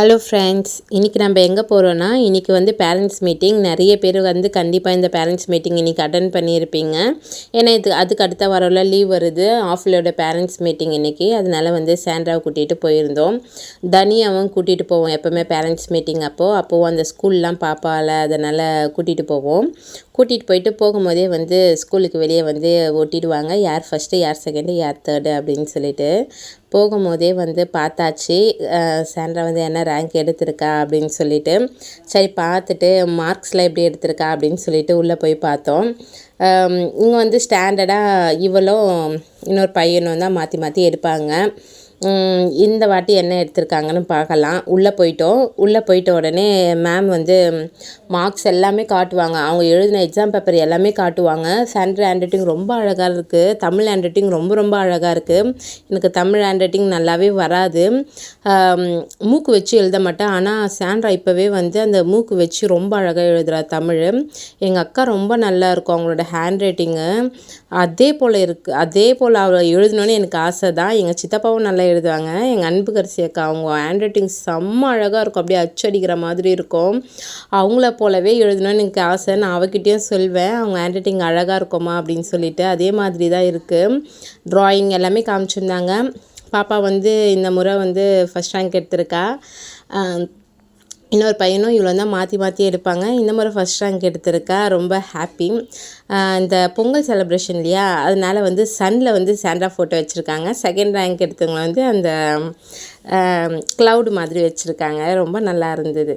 Hello friends, இன்றைக்கி நம்ம எங்கே போகிறோன்னா, இன்றைக்கி வந்து பேரண்ட்ஸ் மீட்டிங். நிறைய பேர் வந்து கண்டிப்பாக இந்த பேரண்ட்ஸ் மீட்டிங் இன்றைக்கி அட்டன் பண்ணியிருப்பீங்க. ஏன்னா அதுக்கு அடுத்த வாரம்லாம் லீவ் வருது, ஆஃப்லோட பேரண்ட்ஸ் மீட்டிங் இன்றைக்கி. அதனால வந்து சாண்ட்ராவை கூட்டிகிட்டு போயிருந்தோம். தனியாவும் கூட்டிகிட்டு போவோம் எப்போவுமே பேரண்ட்ஸ் மீட்டிங் அப்போது அந்த ஸ்கூல்லாம் பார்ப்பால, அதனால் கூட்டிகிட்டு போவோம். கூட்டிகிட்டு போயிட்டு போகும்போதே வந்து ஸ்கூலுக்கு வெளியே வந்து ஒட்டிடுவாங்க, யார் ஃபஸ்ட்டு, யார் செகண்டு, யார் தேர்டு அப்படின்னு சொல்லிட்டு. போகும்போதே வந்து பார்த்தாச்சு சாண்ட்ரா வந்து என்ன ரேங்க் எடுத்திருக்கா அப்படின்னு சொல்லிட்டு. சரி பார்த்துட்டு மார்க்ஸ்லாம் எப்படி எடுத்திருக்கா அப்படின்னு சொல்லிட்டு உள்ளே போய் பார்த்தோம். இங்கே வந்து ஸ்டாண்டர்டாக இவளும் இன்னொரு பையனும் தான் மாற்றி மாற்றி எடுப்பாங்க. இந்த வாட்டி என்ன எடுத்திருக்காங்கன்னு பார்க்கலாம். உள்ளே போயிட்ட உடனே மேம் வந்து மார்க்ஸ் எல்லாமே காட்டுவாங்க. அவங்க எழுதின எக்ஸாம் பேப்பர் எல்லாமே காட்டுவாங்க. சாண்ட்ரா ஹேண்ட் ரைட்டிங் ரொம்ப அழகாக இருக்குது, தமிழ் ஹேண்ட் ரைட்டிங் ரொம்ப ரொம்ப அழகாக இருக்குது. எனக்கு தமிழ் ஹேண்ட் ரைட்டிங் நல்லாவே வராது, மூக்கு வச்சு எழுத மாட்டேன். ஆனால் சாண்ட்ரா இப்போவே வந்து அந்த மூக்கு வச்சு ரொம்ப அழகாக எழுதுகிறா தமிழ். எங்கள் அக்கா ரொம்ப நல்லா இருக்கும் அவங்களோட ஹேண்ட் ரைட்டிங்கு, அதே போல் அவளை எழுதணுன்னு எனக்கு ஆசை தான். எங்கள் சித்தப்பாவும் நல்லா எழுதுவாங்க. எங்கள் அன்புக்கரசி அக்கா அவங்க ஹேண்ட் ரைட்டிங் செம்ம அழகாக இருக்கும், அப்படியே அச்சடிக்கிற மாதிரி இருக்கும். அவங்கள போலவே எழுதணும்னு எனக்கு ஆசை. நான் அவகிட்டையும் சொல்வேன், அவங்க ஹேண்ட் ரைட்டிங் அழகாக இருக்குமா அப்படின்னு சொல்லிட்டு. அதே மாதிரி தான் இருக்குது. ட்ராயிங் எல்லாமே காமிச்சிருந்தாங்க. பாப்பா வந்து இந்த முறை வந்து ஃபஸ்ட் ரேங்க் எடுத்திருக்கா. இன்னொரு பையனும் இவ்வளோ தான் மாற்றி மாற்றி எடுப்பாங்க. இந்த முறை ஃபஸ்ட் ரேங்க் எடுத்திருக்கா, ரொம்ப ஹாப்பி. இந்த பொங்கல் செலிப்ரேஷன் இல்லையா, அதனால் வந்து சன்னில் வந்து சாண்ட்ரா ஃபோட்டோ வச்சுருக்காங்க. செகண்ட் ரேங்க் எடுத்தவங்க வந்து அந்த க்ளவுடு மாதிரி வச்சுருக்காங்க. ரொம்ப நல்லா இருந்தது.